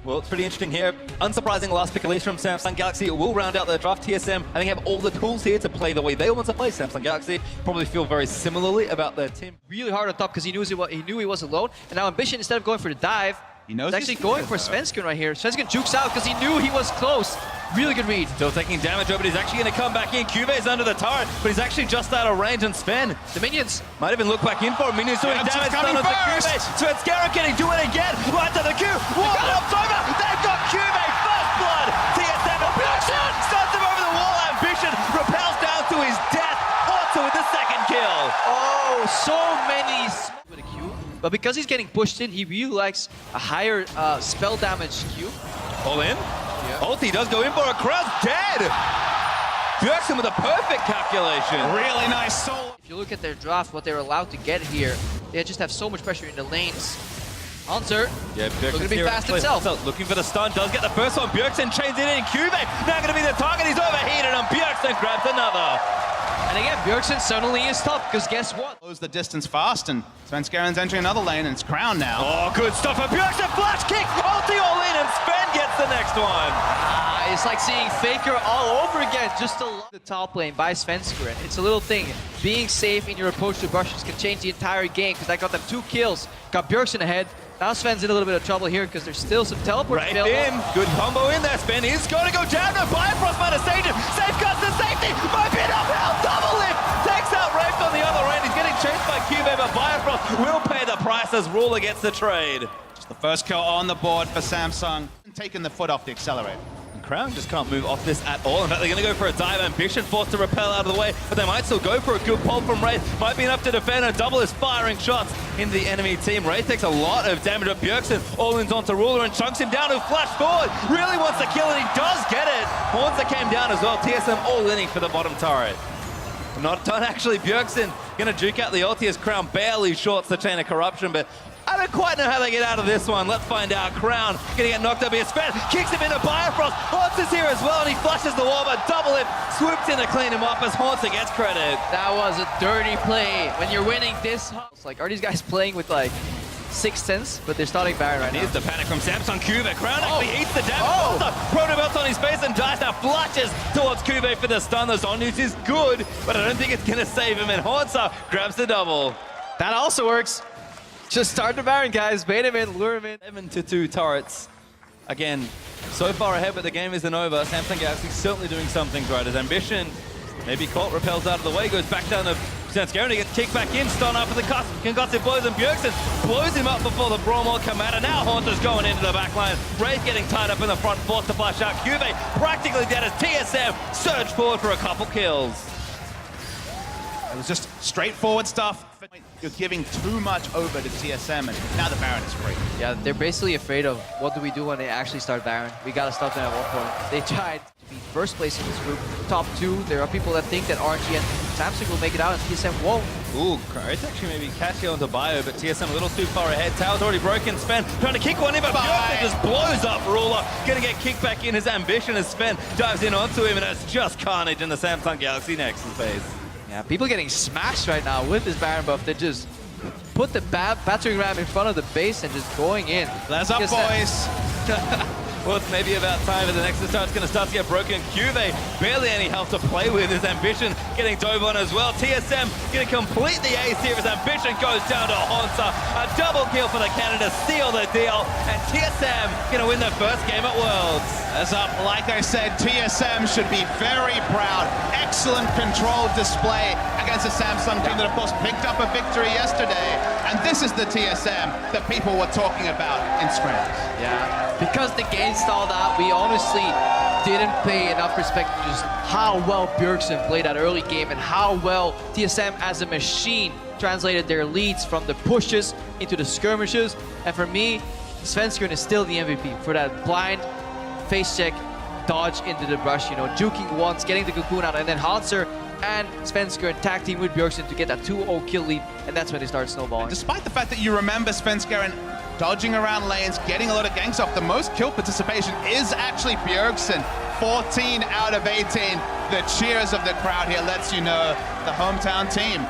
Well, it's pretty interesting here. Unsurprising last pick, at least from Samsung Galaxy. It will round out their draft. TSM, I think, have all the tools here to play the way they want to play. Samsung Galaxy probably feel very similarly about their team. Really hard on top because he knew he was alone. And now Ambition, instead of going for the dive, he's actually going for Svensson right here. Svensson jukes out because he knew he was close. Really good read. Still taking damage, but he's actually going to come back in. Cuve's under the turret, but he's actually just out of range, and Sven, the minions, might even look back in for him. Minions doing damage. Coming first. Svenskeren getting do it again. Right to the Q. One up's over. They've got Cuve. First blood. TSM starts him over the wall. Ambition repels down to his death. Also with the second kill. Oh, so many with a Q. But because he's getting pushed in, he really likes a higher spell damage Q. All in. Yeah. Ulti does go in for a crowd. Dead. Bjergsen with a perfect calculation. Really nice soul. If you look at their draft, what they're allowed to get here, they just have so much pressure in the lanes. Hunter, yeah, looking to be fast himself. Looking for the stun, does get the first one. Bjergsen chains it in. Cuve now going to be the target. He's overheated, and Bjergsen grabs another. And again, Bjergsen suddenly is tough, because guess what? Close the distance fast, and Svenskeren's entering another lane, and it's Crown now. Oh, good stuff for Bjergsen. Flash kick, ulti all in, and Sven gets the next one. It's like seeing Faker all over again, just to the top lane by Svenskeren. It's a little thing. Being safe in your approach to brushes can change the entire game, because I got them 2 kills, got Bjergsen ahead. Now Sven's in a little bit of trouble here because there's still some teleports available. In. Good combo in there. Sven is going to go down. No Bifrost might have saved him. Safeguards the safety. Might be an uphill double lift. Takes out Rafe on the other end. He's getting chased by Cuve, but Bifrost will pay the price as Ruler gets the trade. Just the first kill on the board for Samsung. Taking the foot off the accelerator. Crown just can't move off this at all. In fact, they're going to go for a dive. Ambition forced to repel out of the way, but they might still go for a good pull from Wraith. Might be enough to defend, and Double is firing shots into the enemy team. Wraith takes a lot of damage, but Bjergsen all-ins onto Ruler and chunks him down to flash forward. Really wants to kill, and he does get it. Hornzer came down as well. TSM all-inning for the bottom turret. Not done, actually. Bjergsen going to juke out the ulti as Crown barely shorts the chain of corruption, but I don't quite know how they get out of this one. Let's find out. Crown gonna get knocked up here. Sven kicks him into Bifrost. Haunter's here as well, and he flashes the wall, but Double Lift swoops in to clean him up as Haunter gets credit. That was a dirty play. When you're winning this, it's like, are these guys playing with like 6th sense? But they're starting Baron right now. Here's the panic from Samsung. Cuve. Crown actually eats the damage. Proto belts on his face, and Dice now flashes towards Cuve for the stun. The zone use is good, but I don't think it's gonna save him, and Haunter grabs the double. That also works. Just start the Baron, guys. Bait him in, lure him in. 7-2 turrets. Again, so far ahead, but the game isn't over. Samsung Galaxy certainly doing something right. As Ambition, maybe Colt repels out of the way, goes back down to Svenskeren, he gets kicked back in, stun after the concussive blows, and Bjergsen blows him up before the Brawl will come out. And now Haunter's going into the back line. Wraith getting tied up in the front, forced to flash out. Cuve practically dead as TSM surge forward for a couple kills. It was just straightforward stuff. You're giving too much over to TSM, and now the Baron is free. Yeah, they're basically afraid of what do we do when they actually start Baron. We gotta stop them at one point. They tried to be first place in this group, top 2. There are people that think that RNG and Samsung will make it out, and TSM won't. Ooh, it's actually maybe catching onto Bio, but TSM a little too far ahead. Tower's already broken. Sven trying to kick one in, but Bjergsen just blows up Ruler. Gonna get kicked back in. His Ambition as Sven dives in onto him, and it's just carnage in the Samsung Galaxy Nexus phase. Yeah, people getting smashed right now with this Baron buff. They just put the battering ram in front of the base and just going in. That's up, boys. Well, it's maybe about time for the Nexus start's going to start to get broken. Cuve, barely any health to play with. His Ambition getting dove on as well. TSM going to complete the ace here as Ambition goes down to Haunter. A double kill for the Canada, seal the deal. And TSM going to win their first game at Worlds. That's up. Like I said, TSM should be very proud. Excellent controlled display against a Samsung team that, of course, picked up a victory yesterday. And this is the TSM that people were talking about in scrims. Yeah, because the game stalled out, we honestly didn't pay enough respect to just how well Bjergsen played that early game and how well TSM as a machine translated their leads from the pushes into the skirmishes. And for me, Svenskeren is still the MVP for that blind face check, dodge into the brush, you know, juking once, getting the cocoon out, and then Haunter and Svenskeren tag team with Bjergsen to get that 2-0 kill lead, and that's when they start snowballing. Despite the fact that you remember Svenskeren dodging around lanes, getting a lot of ganks off, the most kill participation is actually Bjergsen. 14 out of 18. The cheers of the crowd here lets you know the hometown team.